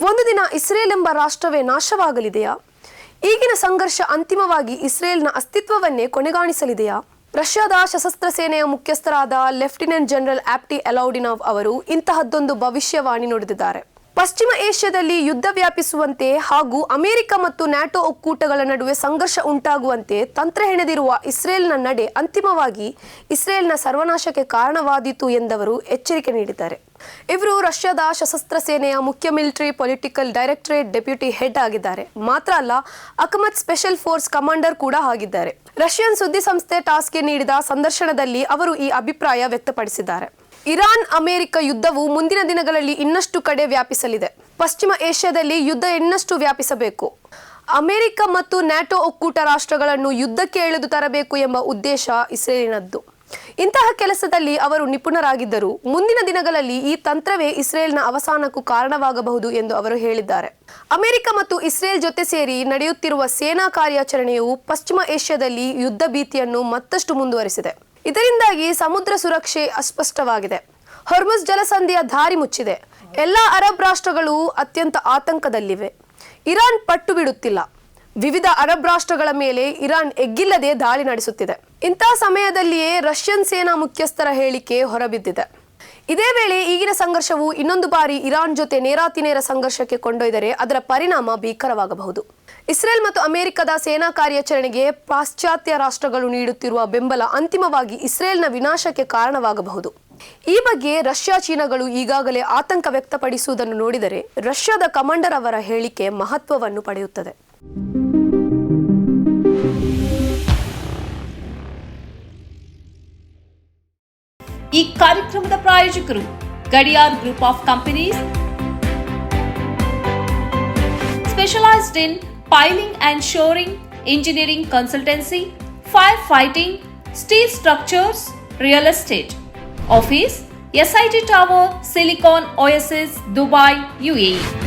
ಒಂದು ದಿನ ಇಸ್ರೇಲ್ ಎಂಬ ರಾಷ್ಟ್ರವೇ ನಾಶವಾಗಲಿದೆಯಾ? ಈಗಿನ ಸಂಘರ್ಷ ಅಂತಿಮವಾಗಿ ಇಸ್ರೇಲ್ನ ಅಸ್ತಿತ್ವವನ್ನೇ ಕೊನೆಗಾಣಿಸಲಿದೆಯಾ? ರಷ್ಯಾದ ಸಶಸ್ತ್ರ ಸೇನೆಯ ಮುಖ್ಯಸ್ಥರಾದ ಲೆಫ್ಟಿನೆಂಟ್ ಜನರಲ್ ಆಪ್ಟಿ ಅಲೌಡಿನೋವ್ ಅವರು ಇಂತಹದ್ದೊಂದು ಭವಿಷ್ಯವಾಣಿ ನುಡಿದಿದ್ದಾರೆ. ಪಶ್ಚಿಮ ಏಷ್ಯಾದಲ್ಲಿ ಯುದ್ಧ ವ್ಯಾಪಿಸುವಂತೆ ಹಾಗೂ ಅಮೆರಿಕ ಮತ್ತು ನ್ಯಾಟೋ ಒಕ್ಕೂಟಗಳ ನಡುವೆ ಸಂಘರ್ಷ ಉಂಟಾಗುವಂತೆ ತಂತ್ರ ಹೆಣೆದಿರುವ ಇಸ್ರೇಲ್ನ ನಡೆ ಅಂತಿಮವಾಗಿ ಇಸ್ರೇಲ್ನ ಸರ್ವನಾಶಕ್ಕೆ ಕಾರಣವಾದೀತು ಎಂದವರು ಎಚ್ಚರಿಕೆ ನೀಡಿದ್ದಾರೆ. ಇವರು ರಷ್ಯಾದ ಸಶಸ್ತ್ರ ಸೇನೆಯ ಮುಖ್ಯ military political directorate deputy head ಆಗಿದ್ದಾರೆ. ಮಾತ್ರ ಅಲ್ಲ, ಅಕಮತ್ ಸ್ಪೆಷಲ್ ಫೋರ್ಸ್ ಕಮಾಂಡರ್ ಕೂಡ ಆಗಿದ್ದಾರೆ. ರಷ್ಯನ್ ಸುದ್ದಿ ಸಂಸ್ಥೆ ಟಾಸ್ಗೆ ನೀಡಿದ ಸಂದರ್ಶನದಲ್ಲಿ ಅವರು ಈ ಅಭಿಪ್ರಾಯ ವ್ಯಕ್ತಪಡಿಸಿದ್ದಾರೆ. ಇರಾನ್ ಅಮೆರಿಕ ಯುದ್ಧವು ಮುಂದಿನ ದಿನಗಳಲ್ಲಿ ಇನ್ನಷ್ಟು ಕಡೆ ವ್ಯಾಪಿಸಲಿದೆ. ಪಶ್ಚಿಮ ಏಷ್ಯಾದಲ್ಲಿ ಯುದ್ಧ ಇನ್ನಷ್ಟು ವ್ಯಾಪಿಸಬೇಕು. ಅಮೆರಿಕ ಮತ್ತು ನ್ಯಾಟೋ ಒಕ್ಕೂಟ ರಾಷ್ಟ್ರಗಳನ್ನು ಯುದ್ಧಕ್ಕೆ ಎಳೆದು ತರಬೇಕು ಎಂಬ ಉದ್ದೇಶ ಇಸ್ರೇಲಿನದ್ದು. ಇಂತಹ ಕೆಲಸದಲ್ಲಿ ಅವರು ನಿಪುಣರಾಗಿದ್ದರು. ಮುಂದಿನ ದಿನಗಳಲ್ಲಿ ಈ ತಂತ್ರವೇ ಇಸ್ರೇಲ್ನ ಅವಸಾನಕ್ಕೂ ಕಾರಣವಾಗಬಹುದು ಎಂದು ಅವರು ಹೇಳಿದ್ದಾರೆ. ಅಮೆರಿಕ ಮತ್ತು ಇಸ್ರೇಲ್ ಜೊತೆ ಸೇರಿ ನಡೆಯುತ್ತಿರುವ ಸೇನಾ ಕಾರ್ಯಾಚರಣೆಯು ಪಶ್ಚಿಮ ಏಷ್ಯಾದಲ್ಲಿ ಯುದ್ಧ ಭೀತಿಯನ್ನು ಮತ್ತಷ್ಟು ಮುಂದುವರಿಸಿದೆ. ಇದರಿಂದಾಗಿ ಸಮುದ್ರ ಸುರಕ್ಷೆ ಅಸ್ಪಷ್ಟವಾಗಿದೆ. ಹೊರ್ಮುಜ್ ಜಲಸಂಧಿಯ ದಾರಿ ಮುಚ್ಚಿದೆ. ಎಲ್ಲ ಅರಬ್ ರಾಷ್ಟ್ರಗಳು ಅತ್ಯಂತ ಆತಂಕದಲ್ಲಿವೆ. ಇರಾನ್ ಪಟ್ಟು ಬಿಡುತ್ತಿಲ್ಲ. ವಿವಿಧ ಅರಬ್ ರಾಷ್ಟ್ರಗಳ ಮೇಲೆ ಇರಾನ್ ಎಗ್ಗಿಲ್ಲದೆ ದಾಳಿ ನಡೆಸುತ್ತಿದೆ. ಇಂತಹ ಸಮಯದಲ್ಲಿಯೇ ರಷ್ಯನ್ ಸೇನಾ ಮುಖ್ಯಸ್ಥರ ಹೇಳಿಕೆ ಹೊರಬಿದ್ದಿದೆ. ಇದೇ ವೇಳೆ ಈಗಿನ ಸಂಘರ್ಷವು ಇನ್ನೊಂದು ಬಾರಿ ಇರಾನ್ ಜೊತೆ ನೇರಾತಿನೇರ ಸಂಘರ್ಷಕ್ಕೆ ಕೊಂಡೊಯ್ದರೆ ಅದರ ಪರಿಣಾಮ ಭೀಕರವಾಗಬಹುದು. ಇಸ್ರೇಲ್ ಮತ್ತು ಅಮೆರಿಕದ ಸೇನಾ ಕಾರ್ಯಾಚರಣೆಗೆ ಪಾಶ್ಚಾತ್ಯ ರಾಷ್ಟ್ರಗಳು ನೀಡುತ್ತಿರುವ ಬೆಂಬಲ ಅಂತಿಮವಾಗಿ ಇಸ್ರೇಲ್ನ ವಿನಾಶಕ್ಕೆ ಕಾರಣವಾಗಬಹುದು. ಈ ಬಗ್ಗೆ ರಷ್ಯಾ ಚೀನಾಗಳು ಈಗಾಗಲೇ ಆತಂಕ ವ್ಯಕ್ತಪಡಿಸುವುದನ್ನು ನೋಡಿದರೆ ರಷ್ಯಾದ ಕಮಾಂಡರ್ ಅವರ ಹೇಳಿಕೆ ಮಹತ್ವವನ್ನು ಪಡೆಯುತ್ತದೆ. ಈ ಕಾರ್ಯಕ್ರಮದ ಪ್ರಾಯೋಜಕರು Gadiyar group of companies, specialised in piling and shoring, engineering consultancy, firefighting, steel structures, real estate. Office, SIT Tower, Silicon Oasis, Dubai, UAE.